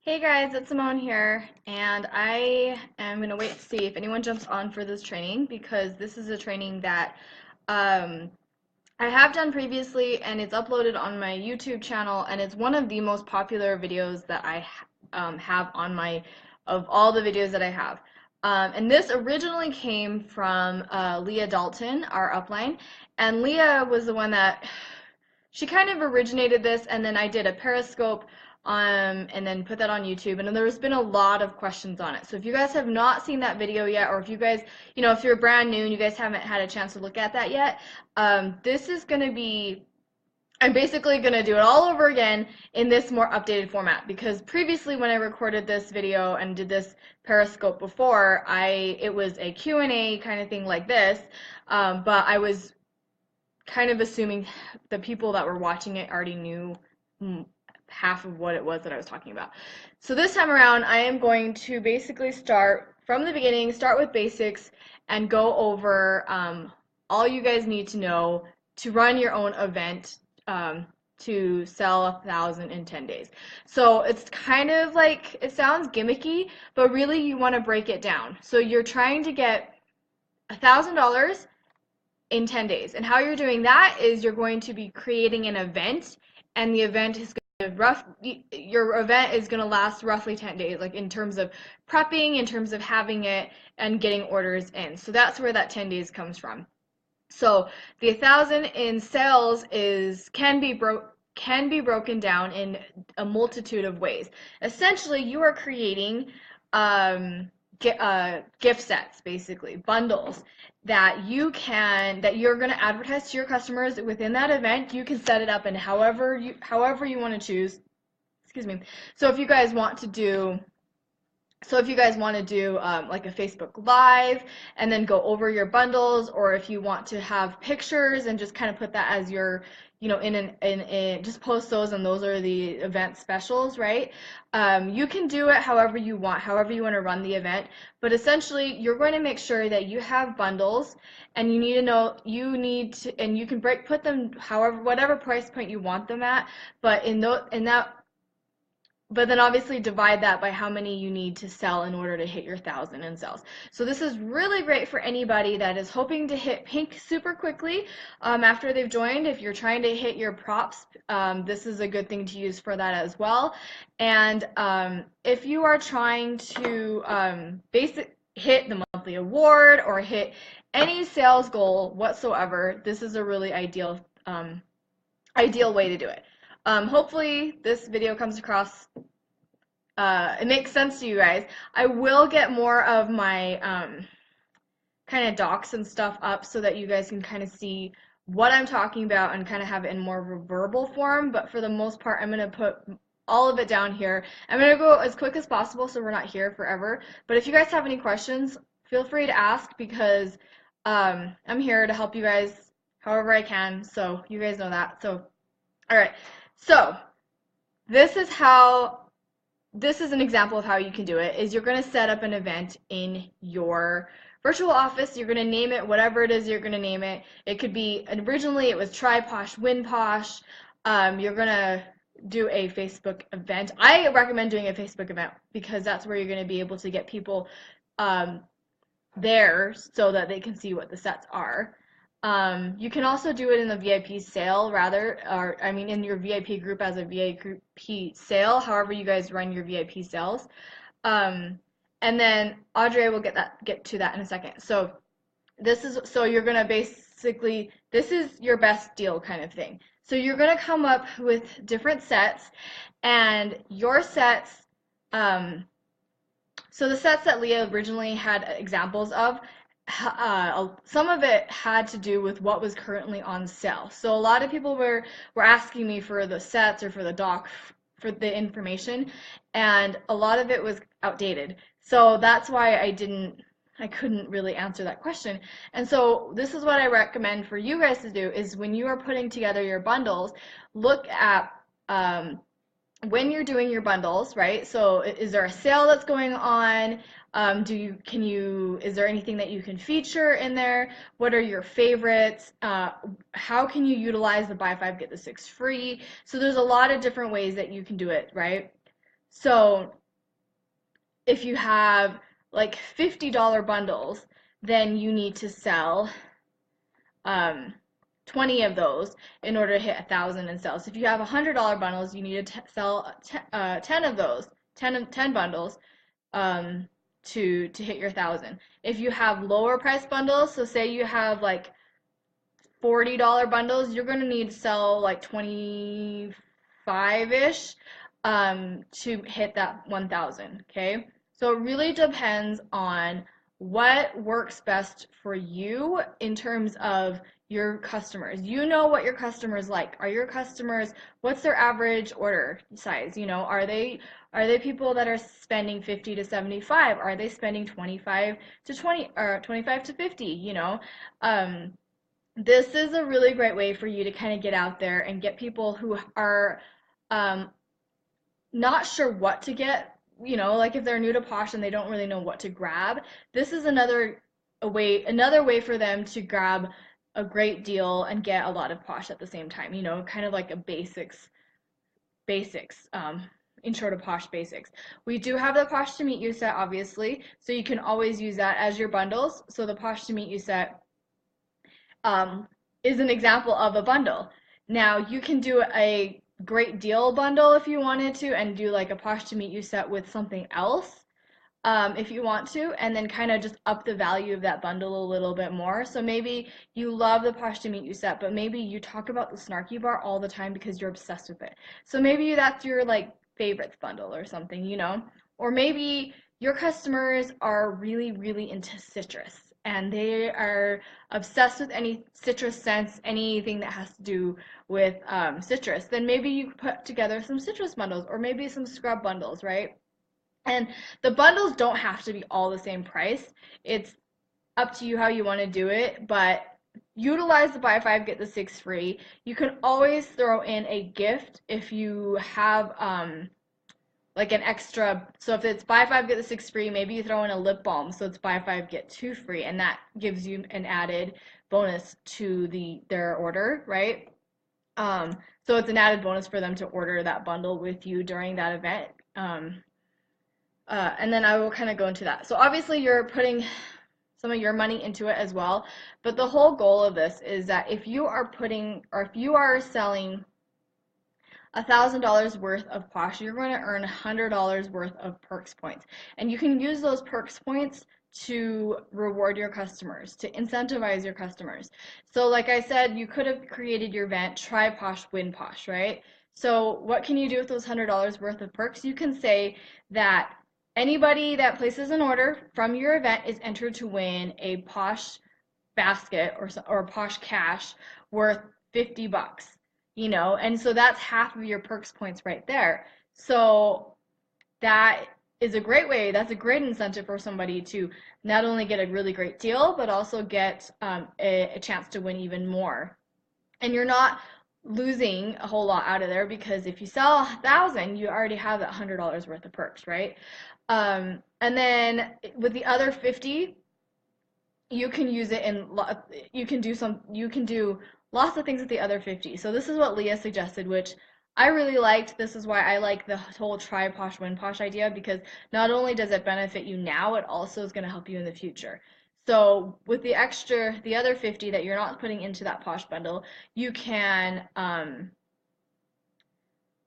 Hey guys, it's Simone here, and I am going to wait to see if anyone jumps on for this training because this is a training that um, I have done previously and it's uploaded on my YouTube channel, and it's one of the most popular videos that I have on of all the videos that I have. And this originally came from Leah Dalton, our upline, and Leah was the one that she kind of originated this, and then I did a Periscope and then put that on YouTube, and then there's been a lot of questions on it. So if you guys have not seen that video yet, or if you guys, if you're brand new and you guys haven't had a chance to look at that yet, this is going to be, I'm basically going to do it all over again in this more updated format, because previously when I recorded this video and did this Periscope before, it was a Q&A kind of thing like this, but I was kind of assuming the people that were watching it already knew half of what it was that I was talking about. So this time around, I am going to basically start from the beginning, start with basics, and go over all you guys need to know to run your own event to sell 1,000 in 10 days. So it's kind of like, it sounds gimmicky, but really you want to break it down. So you're trying to get $1,000 in 10 days. And how you're doing that is you're going to be creating an event, and the event is your event is going to last roughly 10 days, like in terms of prepping, in terms of having it and getting orders in. So that's where that 10 days comes from. So the 1,000 in sales can be broken down in a multitude of ways. Essentially, you are creating gift sets, basically bundles that you're going to advertise to your customers within that event. You can set it up in however you want to choose. Excuse me. So if you guys want to do like a Facebook Live and then go over your bundles, or if you want to have pictures and just kind of put that as your, just post those, and those are the event specials, right? You can do it however you want to run the event, but essentially you're going to make sure that you have bundles, and you can put them whatever price point you want them at, but then obviously divide that by how many you need to sell in order to hit your 1,000 in sales. So this is really great for anybody that is hoping to hit pink super quickly after they've joined. If you're trying to hit your props, this is a good thing to use for that as well. And if you are trying to hit the monthly award or hit any sales goal whatsoever, this is a really ideal way to do it. Hopefully this video comes across, it makes sense to you guys. I will get more of my kind of docs and stuff up so that you guys can kind of see what I'm talking about and kind of have it in more of a verbal form, but for the most part I'm going to put all of it down here. I'm going to go as quick as possible so we're not here forever, but if you guys have any questions, feel free to ask, because I'm here to help you guys however I can, so you guys know that. So alright, so this is an example of how you can do it. Is you're going to set up an event in your virtual office. You're going to name it whatever it is you're going to name it. It could be, originally it was Try Posh, Win Posh. You're going to do a Facebook event. I recommend doing a Facebook event because that's where you're going to be able to get people there so that they can see what the sets are. You can also do it in the VIP sale, in your VIP group as a VIP sale, however you guys run your VIP sales. And then Audrey will get to that in a second. So you're gonna basically, this is your best deal kind of thing. So you're gonna come up with different sets, and your sets, so the sets that Leah originally had examples of, some of it had to do with what was currently on sale. So a lot of people were asking me for the sets or for the doc, for the information, and a lot of it was outdated. So that's why I couldn't really answer that question. And so this is what I recommend for you guys to do, is when you are putting together your bundles, look at when you're doing your bundles, right? So is there a sale that's going on? Is there anything that you can feature in there? What are your favorites? How can you utilize the buy 5 get the 6 free? So there's a lot of different ways that you can do it, right? So if you have like $50 bundles, then you need to sell 20 of those in order to hit 1,000 in sales. If you have $100 bundles, you need to sell 10 of those, 10 bundles to hit your 1,000. If you have lower price bundles, so say you have like $40 bundles, you're going to need to sell like 25-ish to hit that 1,000, okay? So it really depends on what works best for you in terms of your customers. You know what your customers like. Are your customers, what's their average order size? You know, are they people that are spending 50 to 75? Are they spending 25 to 20 or 25 to 50, you know? This is a really great way for you to kind of get out there and get people who are um, not sure what to get, you know, like if they're new to Posh and they don't really know what to grab. This is another way for them to grab a great deal and get a lot of Posh at the same time, you know, kind of like a basics, intro to Posh basics. We do have the Posh to Meet You set, obviously, so you can always use that as your bundles. So the Posh to Meet You set is an example of a bundle. Now you can do a great deal bundle if you wanted to, and do like a Posh to Meet You set with something else if you want to, and then kind of just up the value of that bundle a little bit more. So maybe you love the Posh to Meet You set, but maybe you talk about the Snarky Bar all the time because you're obsessed with it. So maybe that's your like favorites bundle or something, you know? Or maybe your customers are really, really into citrus and they are obsessed with any citrus scents, anything that has to do with citrus. Then maybe you put together some citrus bundles or maybe some scrub bundles, right? And the bundles don't have to be all the same price. It's up to you how you want to do it, but utilize the buy five, get the six free. You can always throw in a gift if you have like an extra. So if it's buy five, get the six free, maybe you throw in a lip balm. So it's buy five, get two free, and that gives you an added bonus to their order, right? So it's an added bonus for them to order that bundle with you during that event. And then I will kind of go into that. So obviously you're putting some of your money into it as well, but the whole goal of this is that if you are selling $1,000 worth of Posh, you're going to earn $100 worth of perks points. And you can use those perks points to reward your customers, to incentivize your customers. So like I said, you could have created your event, try Posh, win Posh, right? So what can you do with those $100 worth of perks? You can say that anybody that places an order from your event is entered to win a Posh basket or Posh cash worth $50, you know, and so that's half of your perks points right there. So that is a great way, that's a great incentive for somebody to not only get a really great deal, but also get a chance to win even more. And you're not losing a whole lot out of there because if you sell 1,000, you already have that $100 worth of perks, right? And then with the other 50, you can use it in you can do lots of things with the other 50. So this is what Leah suggested, which I really liked. This is why I like the whole try Posh win Posh idea, because not only does it benefit you now, it also is going to help you in the future. So with the other 50 that you're not putting into that Posh bundle, you can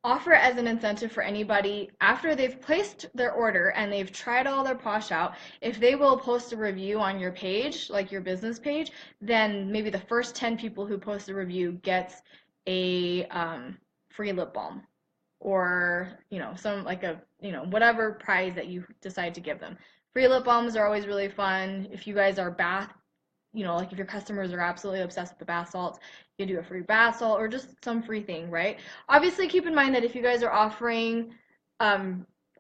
offer it as an incentive for anybody after they've placed their order and they've tried all their Posh out. If they will post a review on your page, like your business page, then maybe the first 10 people who post a review gets a free lip balm, or you know, some like a, you know, whatever prize that you decide to give them. Free lip balms are always really fun. If you guys are bath, you know, like if your customers are absolutely obsessed with the bath salts, you can do a free bath salt or just some free thing, right? Obviously, keep in mind that if you guys are offering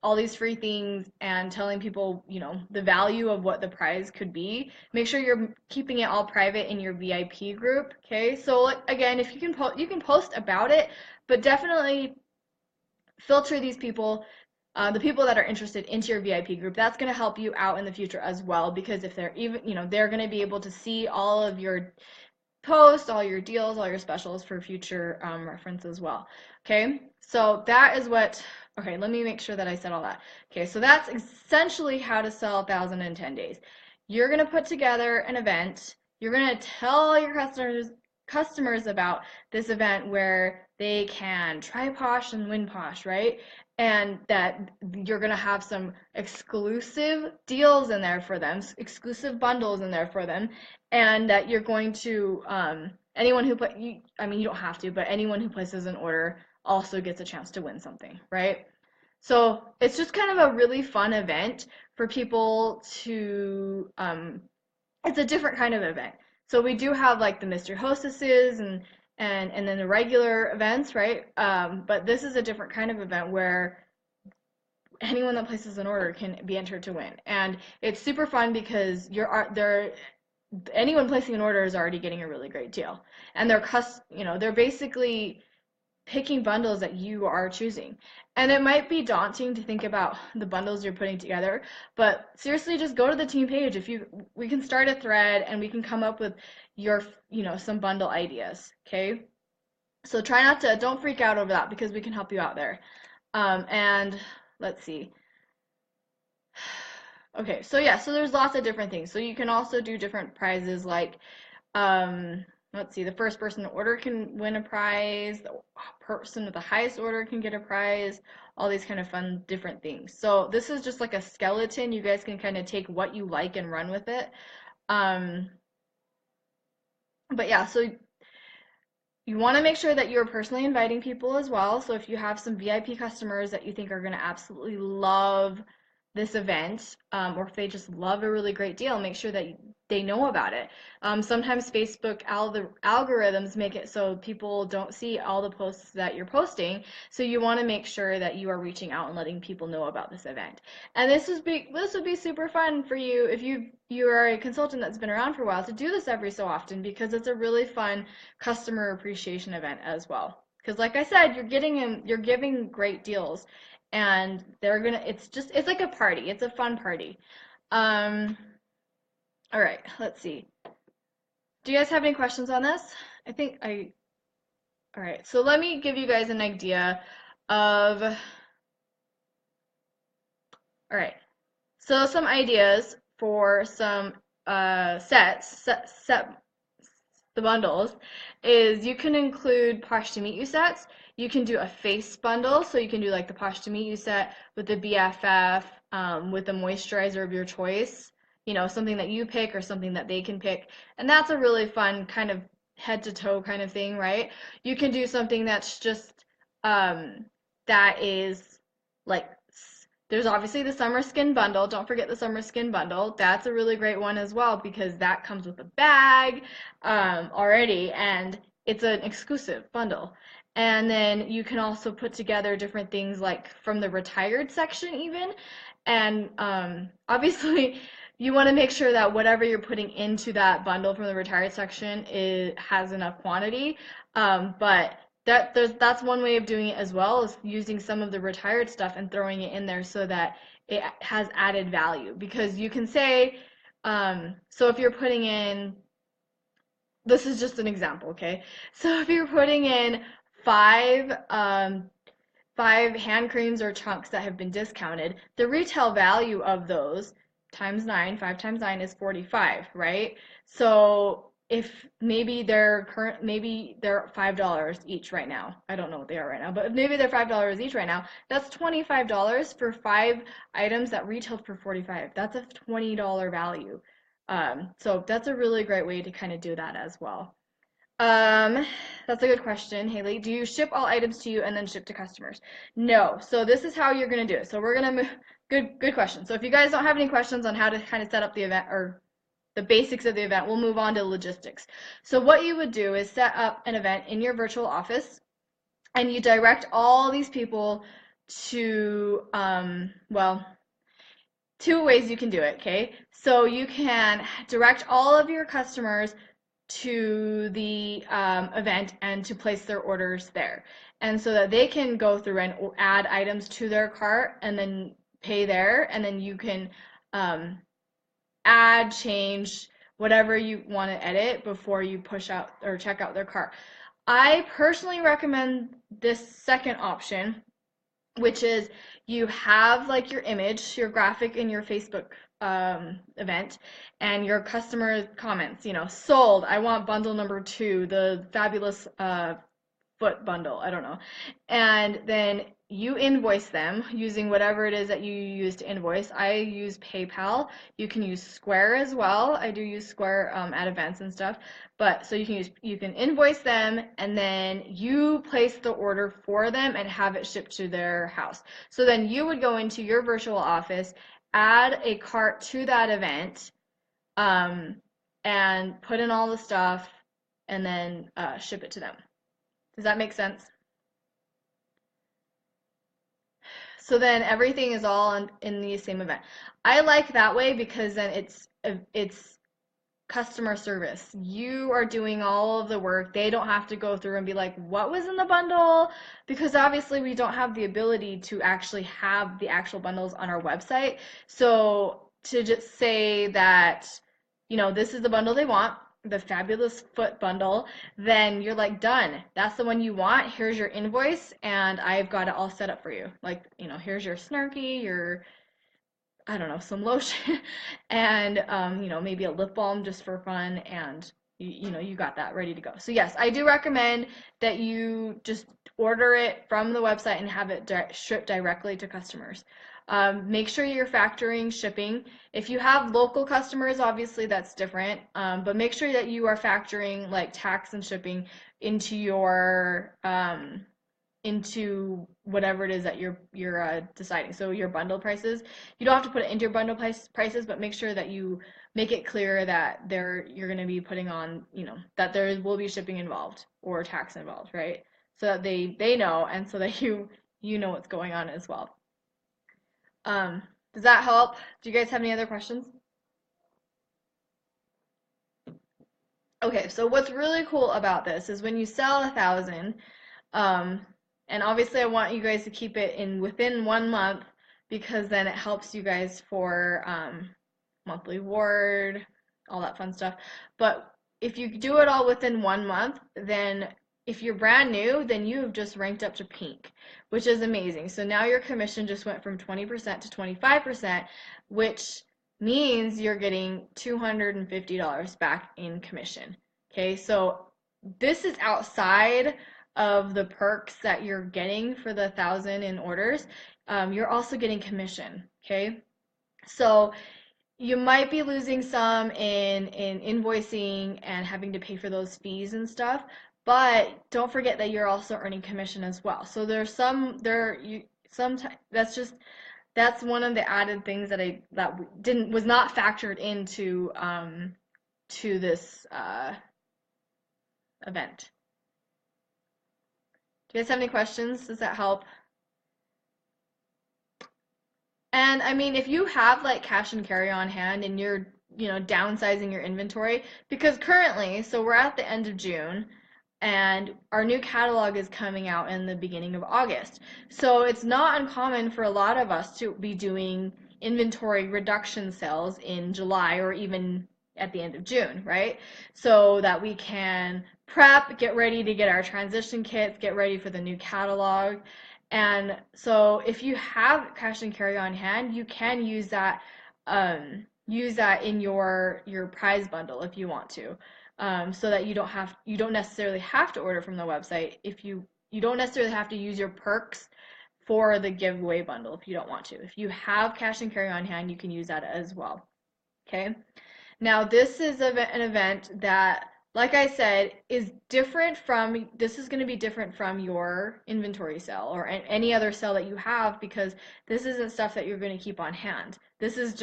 all these free things and telling people, you know, the value of what the prize could be, make sure you're keeping it all private in your VIP group, okay? So again, if you can post about it, but definitely filter these people, the people that are interested, into your VIP group. That's going to help you out in the future as well, because if they're even, you know, they're going to be able to see all of your posts, all your deals, all your specials for future reference as well. Okay, so that is what Okay, let me make sure that I said all that. Okay, so that's essentially how to sell 1,010 days. You're going to put together an event. You're going to tell your customers about this event where they can try Posh and win Posh, right? And that you're going to have some exclusive deals in there for them, exclusive bundles in there for them, and that you're going to anyone who put you, I mean, you don't have to, but anyone who places an order also gets a chance to win something, right? So it's just kind of a really fun event for people to, it's a different kind of event. So we do have like the mystery hostesses and then the regular events, right? But this is a different kind of event where anyone that places an order can be entered to win. And it's super fun because anyone placing an order is already getting a really great deal. And they're basically picking bundles that you are choosing. And it might be daunting to think about the bundles you're putting together, but seriously, just go to the team page. We can start a thread and we can come up with some bundle ideas, okay? So don't freak out over that because we can help you out there. And let's see. Okay, so yeah, so there's lots of different things. So you can also do different prizes like let's see, the first person to order can win a prize, the person with the highest order can get a prize, all these kind of fun different things. So this is just like a skeleton. You guys can kind of take what you like and run with it. But yeah, so you want to make sure that you're personally inviting people as well. So if you have some VIP customers that you think are going to absolutely love this event, or if they just love a really great deal, make sure that they know about it. Sometimes Facebook algorithms make it so people don't see all the posts that you're posting, so you want to make sure that you are reaching out and letting people know about this event. And this would be super fun for you if you are a consultant that's been around for a while to do this every so often, because it's a really fun customer appreciation event as well. Because like I said, you're giving great deals, and it's like a party. It's a fun party. All right, let's see. Do you guys have any questions on this? All right, so let me give you guys an idea of, all right, so some ideas for some set the bundles is you can include Posh to Meet You sets. You can do a face bundle, so you can do like the Posh to Meet You set with the BFF, with the moisturizer of your choice, something that you pick or something that they can pick. And that's a really fun kind of head to toe kind of thing, right? You can do something that's just, that is like, there's obviously the summer skin bundle. Don't forget the summer skin bundle. That's a really great one as well because that comes with a bag already, and it's an exclusive bundle. And then you can also put together different things like from the retired section even. And obviously you want to make sure that whatever you're putting into that bundle from the retired section has enough quantity. But that's one way of doing it as well, is using some of the retired stuff and throwing it in there so that it has added value. Because you can say, so if you're putting in, this is just an example, okay? So if you're putting in five hand creams or chunks that have been discounted, the retail value of those times 9, 5 times 9 is 45, right? So if maybe they're $5 each right now. I don't know what they are right now, but maybe they're $5 each right now. That's $25 for 5 items that retailed for 45. That's a $20 value. So that's a really great way to kind of do that as well. That's a good question, Haley. Do you ship all items to you and then ship to customers? No. So this is how you're going to do it. So we're going to move. Good question. So if you guys don't have any questions on how to kind of set up the event or the basics of the event, we'll move on to logistics. So what you would do is set up an event in your virtual office, and you direct all these people to, well, 2 ways you can do it, okay? So you can direct all of your customers to the event and to place their orders there. And so that they can go through and add items to their cart and then pay there, and then you can add, change, whatever you want to edit before you push out or check out their cart. I personally recommend this second option which is you have like your image, your graphic in your Facebook event, and your customer comments, sold, I want bundle number 2, the fabulous foot bundle, I don't know. And then you invoice them using whatever it is that you use to invoice. I use PayPal. You can use Square as well. I do use Square at events and stuff. But so you can invoice them, and then you place the order for them and have it shipped to their house. So then you would go into your virtual office, add a cart to that event, um, and put in all the stuff, and then ship it to them. Does that make sense? So then everything is all in the same event. I like that way because then it's customer service. You are doing all of the work. They don't have to go through and be like, what was in the bundle? Because obviously we don't have the ability to actually have the actual bundles on our website. So to just say that, this is the bundle they want, the fabulous foot bundle, then you're like, done. That's the one you want. Here's your invoice, and I've got it all set up for you. Like, here's your Snarky, your, I don't know, some lotion, and maybe a lip balm just for fun, and you got that ready to go. So yes, I do recommend that you just order it from the website and have it shipped directly to customers. Make sure you're factoring shipping. If you have local customers, obviously that's different, but make sure that you are factoring like tax and shipping into your into whatever it is that you're deciding. So your bundle prices, you don't have to put it into your bundle prices, but make sure that you make it clear that you're going to be putting on, that there will be shipping involved or tax involved, right? So that they know, and so that you know what's going on as well. Does that help? Do you guys have any other questions? Okay, so what's really cool about this is when you sell 1,000, um, and obviously I want you guys to keep it in within 1 month because then it helps you guys for monthly ward, all that fun stuff. But if you do it all within 1 month, then if you're brand new, then you've just ranked up to pink, which is amazing. So now your commission just went from 20% to 25%, which means you're getting $250 back in commission. Okay, so this is outside of the perks that you're getting for the 1,000 in orders. You're also getting commission. Okay, so you might be losing some in invoicing and having to pay for those fees and stuff, but don't forget that you're also earning commission as well. So there's some there you sometimes that's one of the added things that was not factored into to this event. Do you guys have any questions? Does that help? And I mean, if you have like cash and carry on hand and you're, downsizing your inventory, because currently, so we're at the end of June and our new catalog is coming out in the beginning of August. So it's not uncommon for a lot of us to be doing inventory reduction sales in July or even at the end of June, right? So that we can prep, get ready to get our transition kits, get ready for the new catalog. And so if you have cash and carry on hand, you can use that in your prize bundle if you want to, so that you don't necessarily have to order from the website. If you don't necessarily have to use your perks for the giveaway bundle if you don't want to. If you have cash and carry on hand, you can use that as well. Okay. Now this is an event that, like I said, is different from, this is going to be different from your inventory sale or any other sale that you have, because this isn't stuff that you're going to keep on hand. This is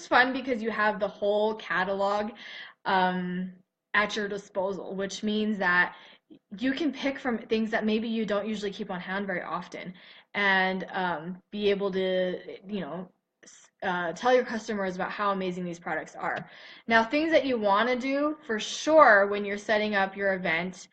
fun because you have the whole catalog at your disposal, which means that you can pick from things that maybe you don't usually keep on hand very often, and be able to, tell your customers about how amazing these products are. Now, things that you want to do for sure when you're setting up your event,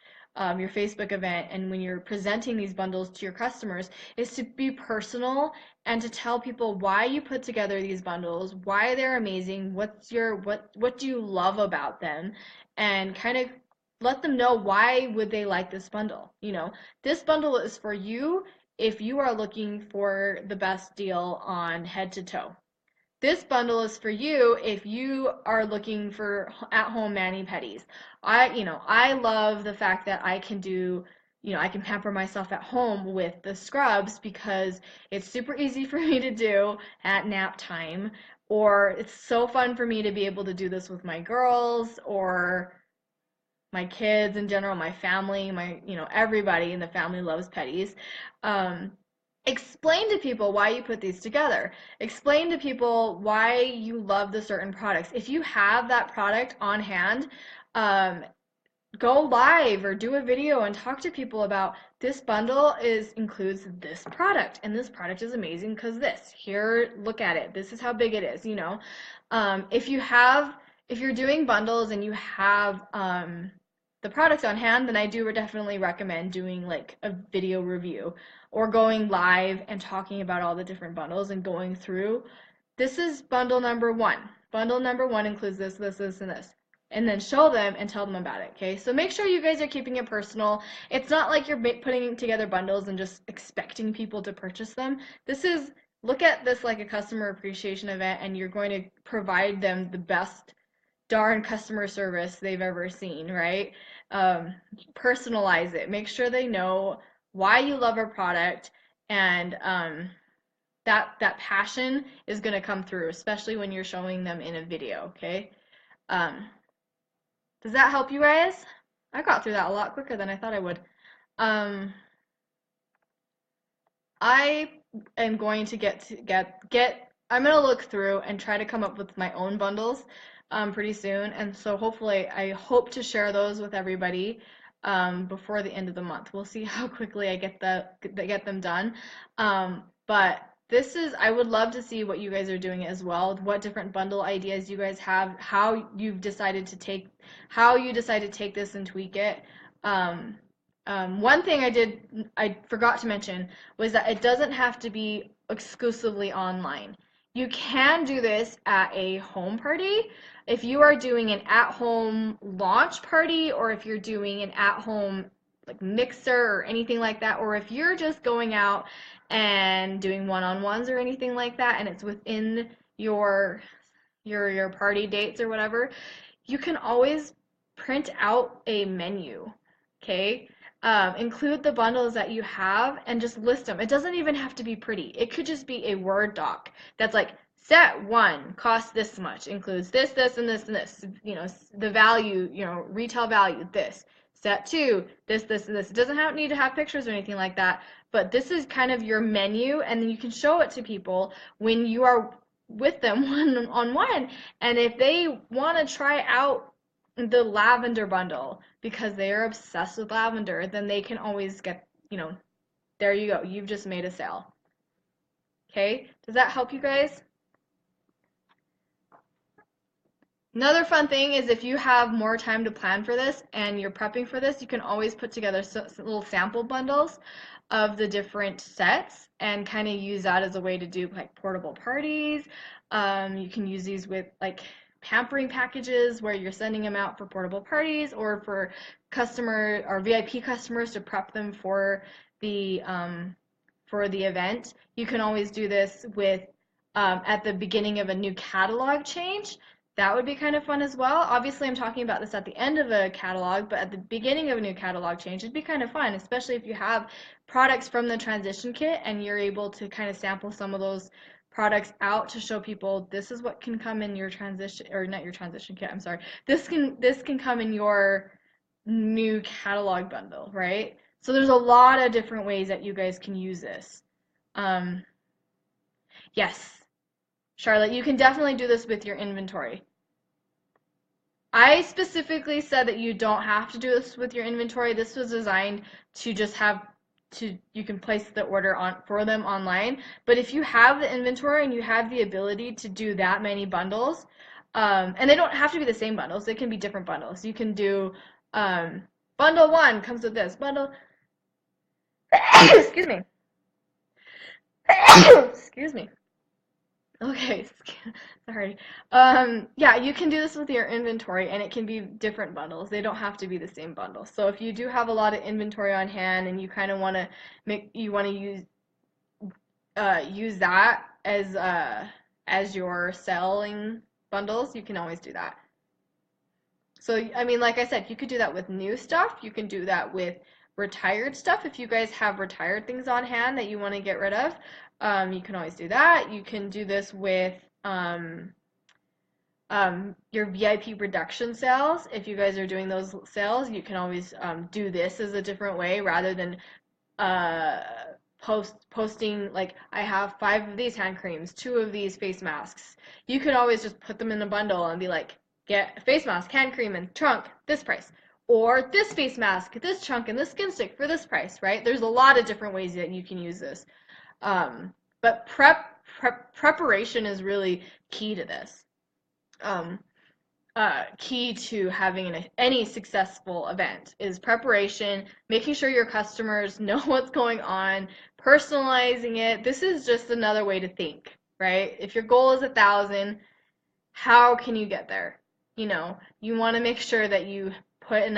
your Facebook event, and when you're presenting these bundles to your customers, is to be personal and to tell people why you put together these bundles, why they're amazing, what do you love about them, and kind of let them know why would they like this bundle. This bundle is for you if you are looking for the best deal on head to toe. This bundle is for you if you are looking for at-home mani-pedis. I love the fact that I can I can pamper myself at home with the scrubs because it's super easy for me to do at nap time, or it's so fun for me to be able to do this with my girls or my kids in general, my family, everybody in the family loves petties. Um, Explain to people why you put these together. Explain to people why you love the certain products. If you have that product on hand, um, go live or do a video and talk to people about this bundle includes this product, and this product is amazing because this. Here, look at it. This is how big it is. If you're doing bundles and you have the products on hand, then I do definitely recommend doing like a video review or going live and talking about all the different bundles and going through. This is bundle number one. Bundle number one includes this, this, this, and this. And then show them and tell them about it, okay? So make sure you guys are keeping it personal. It's not like you're putting together bundles and just expecting people to purchase them. Look at this like a customer appreciation event, and you're going to provide them the best darn customer service they've ever seen, right? Personalize it. Make sure they know why you love a product, and that passion is going to come through, especially when you're showing them in a video, okay? Does that help you guys? I got through that a lot quicker than I thought I would. I am going to I'm going to look through and try to come up with my own bundles pretty soon, and so hopefully I hope to share those with everybody before the end of the month. We'll see how quickly I get them done. But I would love to see what you guys are doing as well, what different bundle ideas you guys have, how you decided to take this and tweak it. One thing I forgot to mention was that it doesn't have to be exclusively online. You can do this at a home party. If you are doing an at-home launch party, or if you're doing an at-home like mixer or anything like that, or if you're just going out and doing one-on-ones or anything like that, and it's within your party dates or whatever, you can always print out a menu, okay? Include the bundles that you have and just list them. It doesn't even have to be pretty. It could just be a Word doc that's like, set 1 costs this much, includes this, this, and this, and this. The value, retail value, this. Set 2, this, this, and this. It doesn't need to have pictures or anything like that, but this is kind of your menu, and then you can show it to people when you are with them one-on-one. And if they want to try out the lavender bundle because they are obsessed with lavender, then they can always get, there you go. You've just made a sale. Okay? Does that help you guys? Another fun thing is if you have more time to plan for this and you're prepping for this, you can always put together little sample bundles of the different sets and kind of use that as a way to do like portable parties. You can use these with like pampering packages where you're sending them out for portable parties, or for customer or VIP customers to prep them for the event. You can always do this with at the beginning of a new catalog change. That would be kind of fun as well. Obviously, I'm talking about this at the end of a catalog, but at the beginning of a new catalog change, it'd be kind of fun, especially if you have products from the transition kit and you're able to kind of sample some of those products out to show people this is what can come in your transition, or not your transition kit, I'm sorry. This can come in your new catalog bundle, right? So there's a lot of different ways that you guys can use this. Yes, Charlotte, you can definitely do this with your inventory. I specifically said that you don't have to do this with your inventory. This was designed to just you can place the order for them online. But if you have the inventory and you have the ability to do that many bundles, and they don't have to be the same bundles, they can be different bundles. You can do bundle 1 comes with this bundle. Excuse me. Excuse me. Okay, sorry. Yeah, you can do this with your inventory, and it can be different bundles. They don't have to be the same bundle. So if you do have a lot of inventory on hand, and you kind of want to use that as your selling bundles, you can always do that. So I mean, like I said, you could do that with new stuff. You can do that with retired stuff. If you guys have retired things on hand that you want to get rid of, you can always do that. You can do this with your VIP reduction sales. If you guys are doing those sales, you can always do this as a different way rather than uh, posting like I have 5 of these hand creams, 2 of these face masks. You could always just put them in a bundle and be like, get a face mask, hand cream, and trunk, this price. Or this face mask, this chunk, and this skin stick for this price, right? There's a lot of different ways that you can use this. But preparation is really key to this. Um, Key to having any successful event is preparation, making sure your customers know what's going on, personalizing it. This is just another way to think, right? If your goal is 1,000, how can you get there? You want to make sure that you put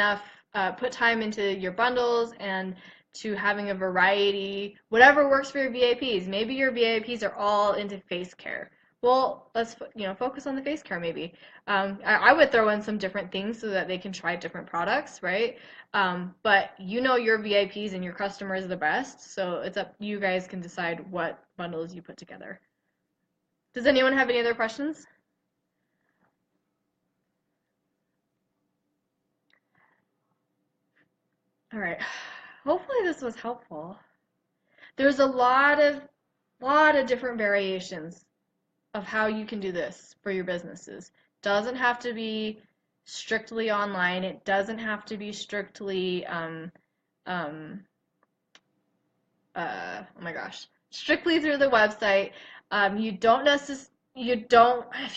time into your bundles and to having a variety, whatever works for your VIPs. Maybe your VIPs are all into face care. Well, let's focus on the face care maybe. I would throw in some different things so that they can try different products, right? But your VIPs and your customers are the best, so it's up. You guys can decide what bundles you put together. Does anyone have any other questions? All right. Hopefully this was helpful. There's a lot of different variations of how you can do this for your businesses. Doesn't have to be strictly online. It doesn't have to be strictly oh my gosh, strictly through the website. If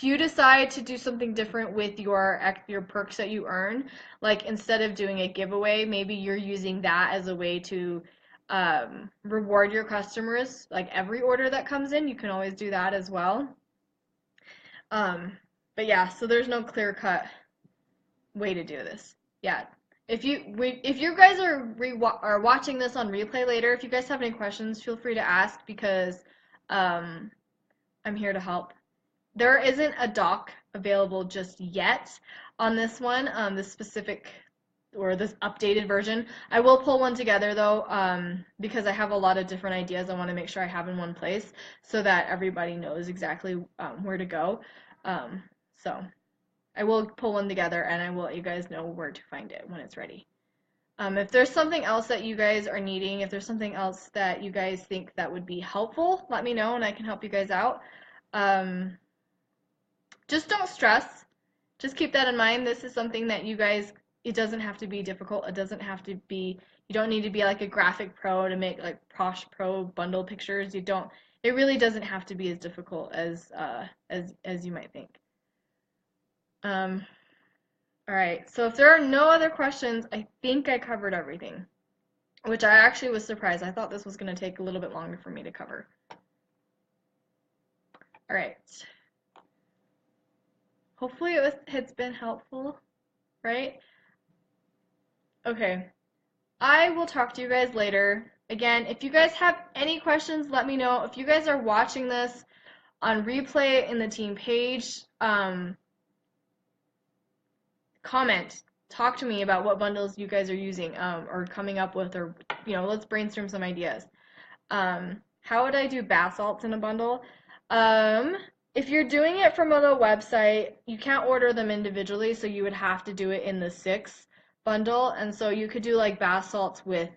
you decide to do something different with your perks that you earn, like instead of doing a giveaway, maybe you're using that as a way to reward your customers. Like every order that comes in, you can always do that as well. But yeah, so there's no clear cut way to do this. Yeah. If you guys are watching this on replay later, if you guys have any questions, feel free to ask because I'm here to help. There isn't a doc available just yet on this one, this specific or this updated version. I will pull one together though, because I have a lot of different ideas I want to make sure I have in one place so that everybody knows exactly where to go. So I will pull one together and I will let you guys know where to find it when it's ready. If there's something else that you guys are needing, if there's something else that you guys think that would be helpful, let me know and I can help you guys out. Just don't stress. Just keep that in mind. This is something that it doesn't have to be difficult. It doesn't have to be, you don't need to be like a graphic pro to make like Posh Pro bundle pictures. It really doesn't have to be as difficult as you might think. All right, so if there are no other questions, I think I covered everything, which I actually was surprised. I thought this was going to take a little bit longer for me to cover. All right. Hopefully it's been helpful, right? Okay. I will talk to you guys later. Again, if you guys have any questions, let me know. If you guys are watching this on replay in the team page, comment. Talk to me about what bundles you guys are using or coming up with, or let's brainstorm some ideas. How would I do bath salts in a bundle? If you're doing it from a website, you can't order them individually, so you would have to do it in the 6 bundle, and so you could do like bath salts with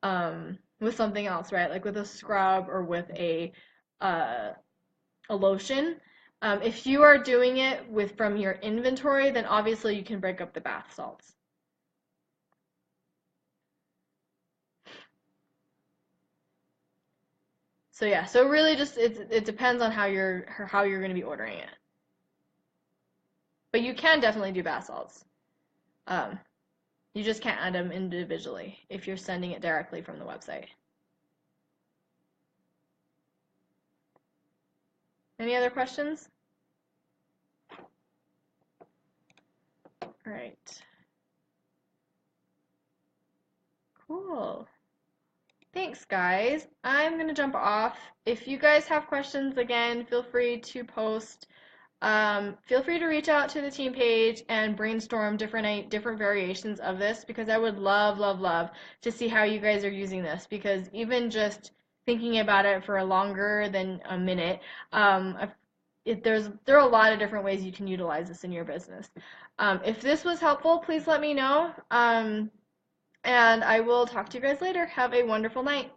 something else, right? Like with a scrub or with a lotion. If you are doing it from your inventory, then obviously you can break up the bath salts. So yeah, so really just it depends on how you're going to be ordering it. But you can definitely do bath salts. You just can't add them individually if you're sending it directly from the website. Any other questions? All right. Cool. Thanks, guys. I'm going to jump off. If you guys have questions, again, feel free to post. Feel free to reach out to the team page and brainstorm different variations of this, because I would love, love, love to see how you guys are using this, because even just thinking about it for longer than a minute, there are a lot of different ways you can utilize this in your business. If this was helpful, please let me know. And I will talk to you guys later. Have a wonderful night.